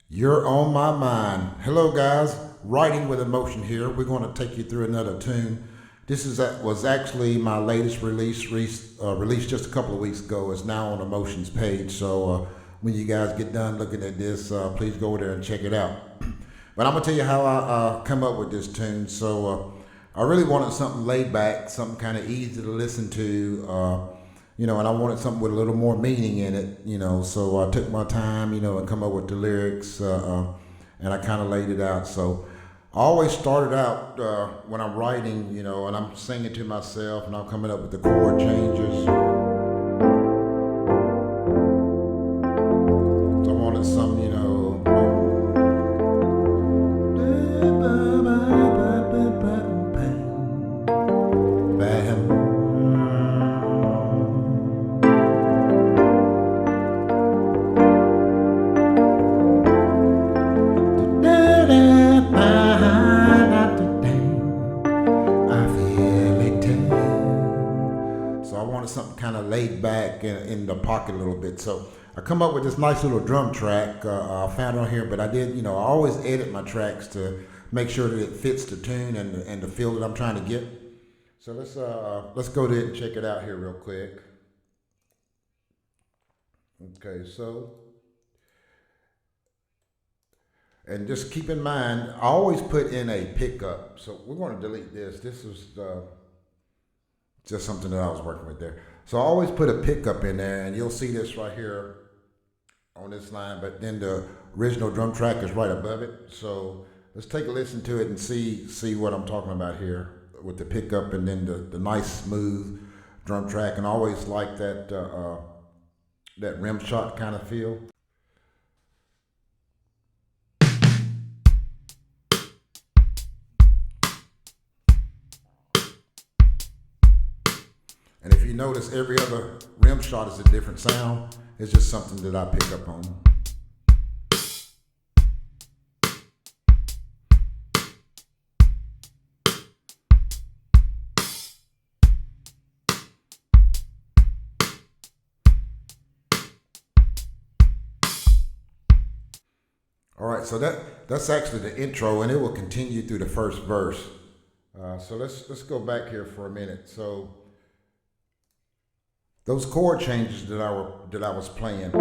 You're on my mind. Hello, guys. Writing with Emotion here. We're going to take you through another tune. This was actually my latest released just a couple of weeks ago. It's now on Emotion's page. So when you guys get done looking at this, please go over there and check it out. But I'm gonna tell you how I come up with this tune. So I really wanted something laid back, something kind of easy to listen to. And I wanted something with a little more meaning in it, so I took my time, and come up with the lyrics, and I kind of laid it out. So I always started out when I'm writing, and I'm singing to myself, and I'm coming up with the chord changes. So I wanted some, something kind of laid back in the pocket a little bit. So I come up with this nice little drum track I found on here, but I did, I always edit my tracks to make sure that it fits the tune and the feel that I'm trying to get. So let's go ahead and check it out here real quick. Okay, and just keep in mind, I always put in a pickup. So we're going to delete this. This is just something that I was working with there. So I always put a pickup in there, and you'll see this right here on this line, but then the original drum track is right above it. So let's take a listen to it and see what I'm talking about here with the pickup and then the nice smooth drum track. And I always like that rim shot kind of feel. And if you notice, every other rim shot is a different sound. It's just something that I pick up on. All right, so that's actually the intro, and it will continue through the first verse. So let's go back here for a minute. So those chord changes that I was playing, and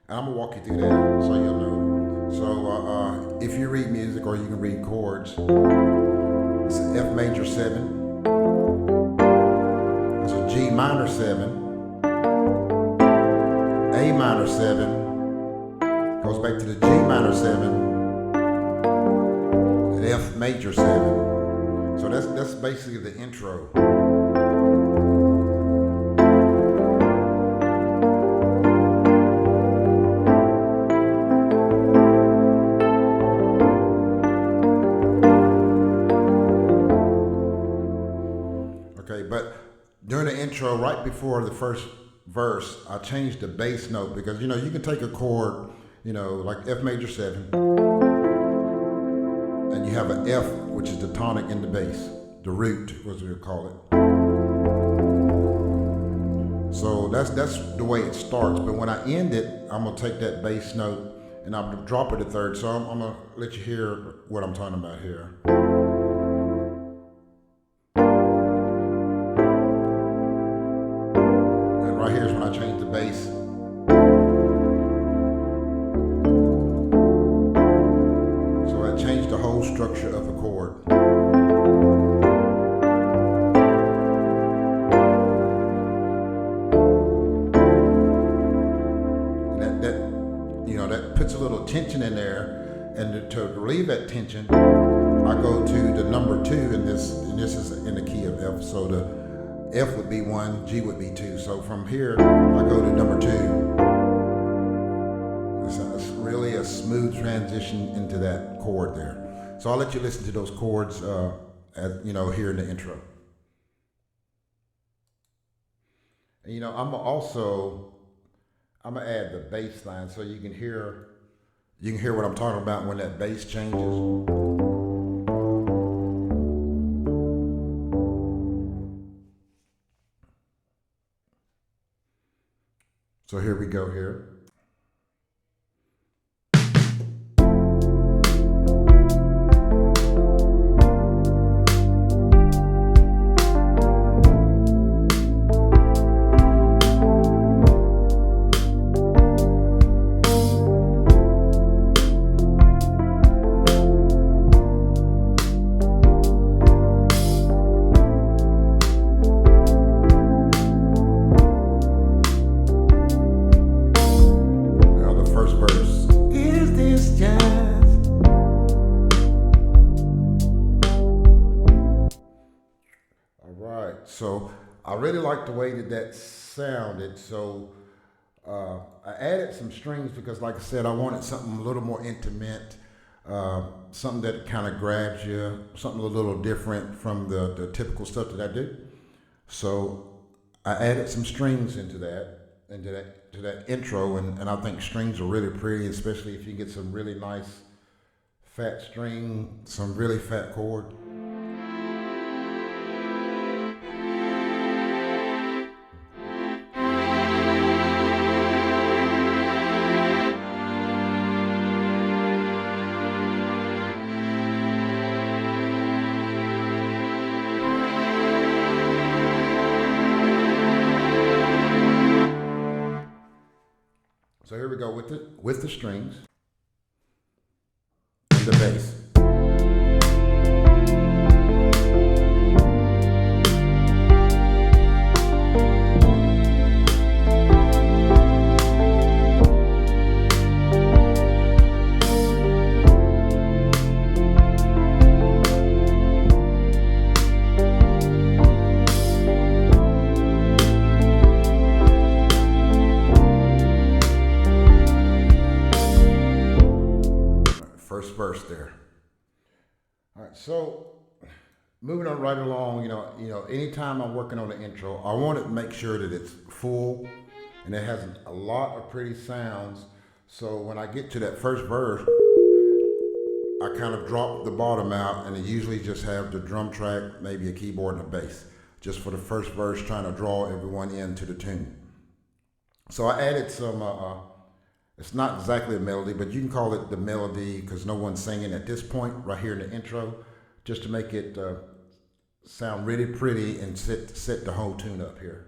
I'm gonna walk you through that so you'll know. So if you read music or you can read chords, it's an F major 7, it's a G minor 7, A minor 7, goes back to the G minor 7, and F major 7. So that's basically the intro. But during the intro, right before the first verse, I changed the bass note because, you can take a chord, like F major 7, and you have an F, which is the tonic in the bass, the root, as we call it. So that's the way it starts. But when I end it, I'm going to take that bass note and I'm going to drop it a third. So I'm going to let you hear what I'm talking about here. Right here's when I change the bass. So I changed the whole structure of the chord. And that puts a little tension in there. And to relieve that tension, I go to the number 2, and this is in the key of F. So the F would be 1, G would be 2. So from here, I go to number 2. It's really a smooth transition into that chord there. So I'll let you listen to those chords, here in the intro. And, I'm gonna add the bass line so you can hear what I'm talking about when that bass changes. So here we go here. So I really like the way that sounded. So I added some strings because, like I said, I wanted something a little more intimate, something that kind of grabs you, something a little different from the typical stuff that I do. So I added some strings into that intro, and I think strings are really pretty, especially if you get some really nice fat string, some really fat chord. So here we go with the strings and the bass. First verse there. All right, so moving on right along, anytime I'm working on the intro, I want to make sure that it's full and it has a lot of pretty sounds. So when I get to that first verse, I kind of drop the bottom out, and I usually just have the drum track, maybe a keyboard and a bass, just for the first verse, trying to draw everyone into the tune. So I added some it's not exactly a melody, but you can call it the melody because no one's singing at this point right here in the intro, just to make it sound really pretty and set the whole tune up here.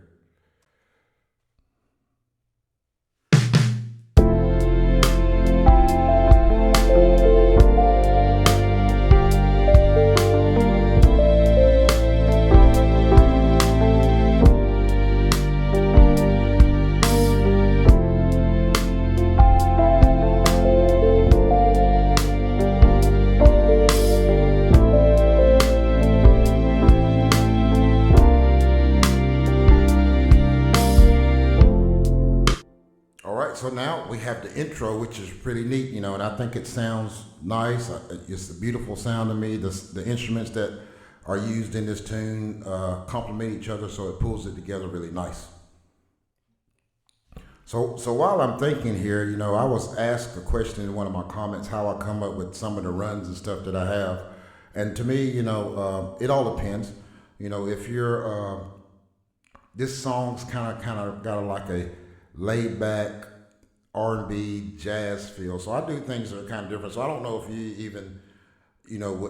So now we have the intro, which is pretty neat, and I think it sounds nice. It's a beautiful sound to me. The instruments that are used in this tune complement each other, so it pulls it together really nice. So while I'm thinking here, I was asked a question in one of my comments how I come up with some of the runs and stuff that I have. And to me, it all depends. If you're, this song's kind of got like a laid back R&B jazz feel. So I do things that are kind of different. So I don't know if you even,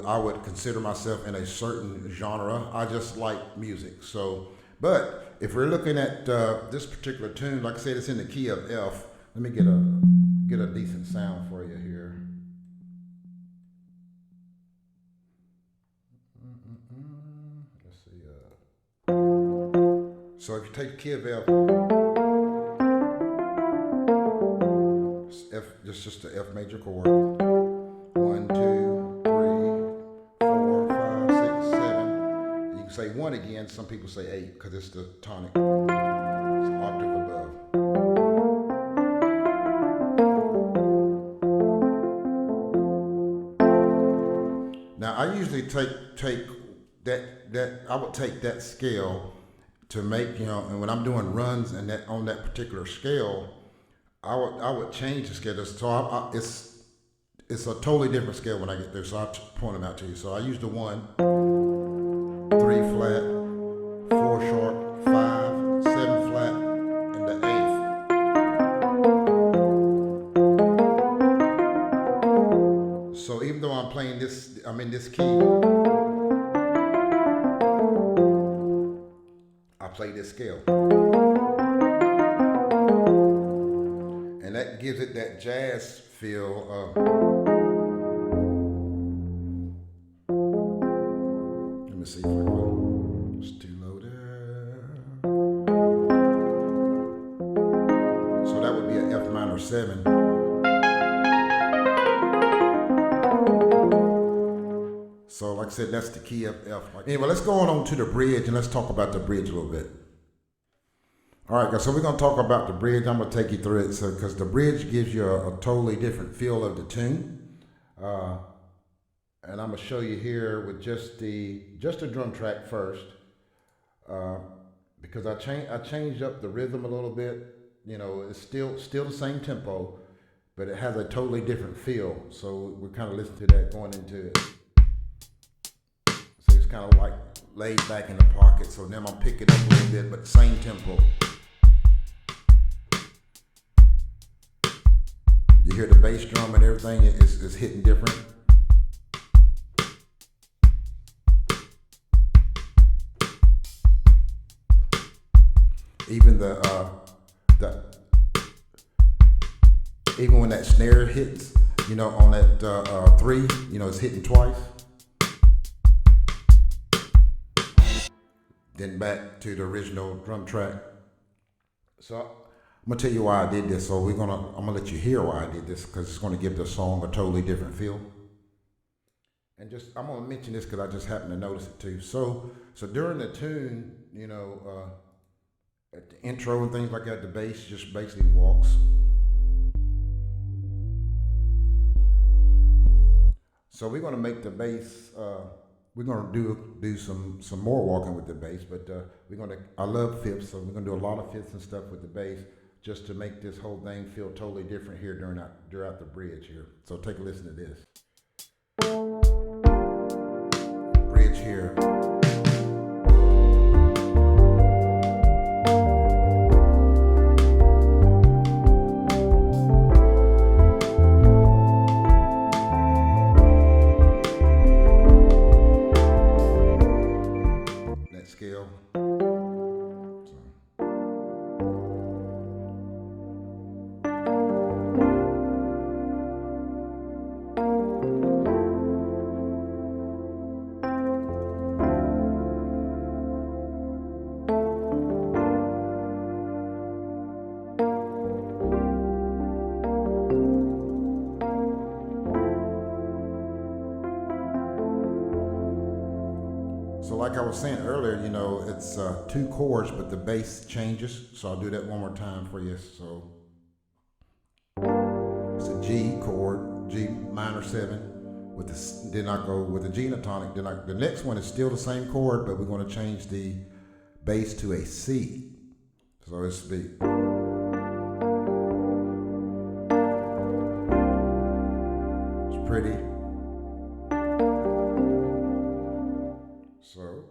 I would consider myself in a certain genre. I just like music. So, but if we're looking at this particular tune, like I said, it's in the key of F. Let me get a decent sound for you here. Let's see. So if you take the key of F, just the F major chord. 1, 2, 3, 4, 5, 6, 7. You can say 1 again. Some people say 8 because it's the tonic. It's an octave above. Now I usually take that. I would take that scale to make and when I'm doing runs and that on that particular scale, I would change the scale. So it's a totally different scale when I get there. So I'll point them out to you. So I use the 1, 3 flat, 4 sharp, 5, 7 flat, and the 8th. this key, I play this scale. And that gives it that jazz feel. Let me see if I can. It's too low there. So that would be an F minor 7. So like I said, that's the key of F. Anyway, let's go on to the bridge and let's talk about the bridge a little bit. All right, guys, so we're going to talk about the bridge. I'm going to take you through it because the bridge gives you a totally different feel of the tune. And I'm going to show you here with just the drum track first, because I changed up the rhythm a little bit. You know, it's still the same tempo, but it has a totally different feel. So we're kind of listening to that going into it. So it's kind of like laid back in the pocket. So now I'm picking up a little bit, but same tempo. You hear the bass drum and everything is hitting different. Even even when that snare hits, you know, on that 3, you know, it's hitting twice. Then back to the original drum track. So I'm gonna tell you why I did this. So I'm gonna let you hear why I did this, because it's gonna give the song a totally different feel. And I'm gonna mention this because I just happened to notice it too. So during the tune, you know, at the intro and things like that, the bass just basically walks. So we're gonna make the bass. We're gonna do some more walking with the bass, but I love fifths, so we're gonna do a lot of fifths and stuff with the bass, just to make this whole thing feel totally different here throughout the bridge here. So take a listen to this. Bridge here. That scale. So like I was saying earlier, you know, it's 2 chords, but the bass changes. So I'll do that one more time for you. So it's a G chord, G minor 7, then I go with the G and a tonic. The next one is still the same chord, but we're going to change the bass to a C. So it's the it's pretty. So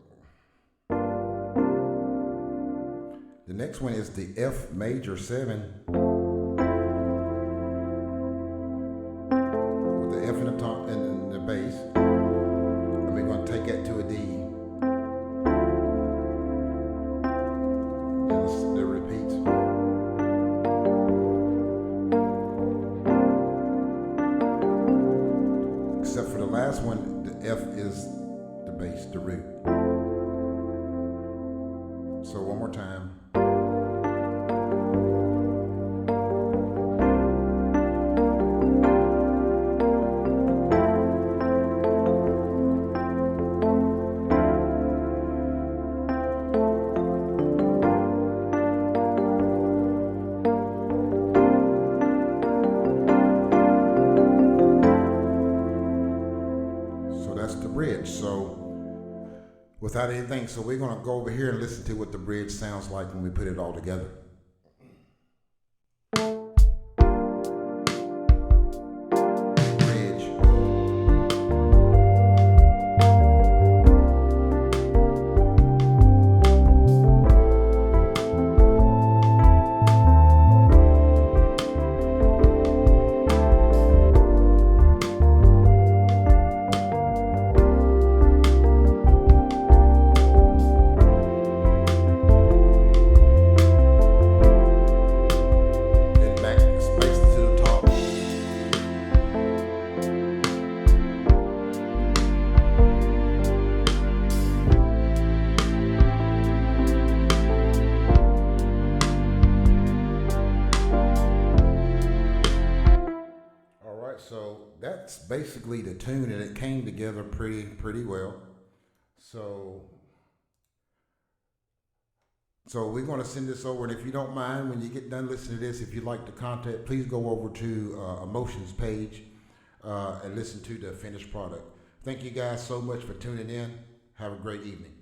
the next one is the F major 7 with the F in the top and the bass, and we're going to take that to a D. And it repeats. Except for the last one, the F is the bass, the root. So one more time. So that's the bridge. So without anything, so we're going to go over here and listen to what the bridge sounds like when we put it all together. Bridge. basically the tune, and it came together pretty well. So we're going to send this over, and if you don't mind, when you get done listening to this, if you'd like to contact, please go over to Emotions page and listen to the finished product. Thank you guys so much for tuning in. Have a great evening.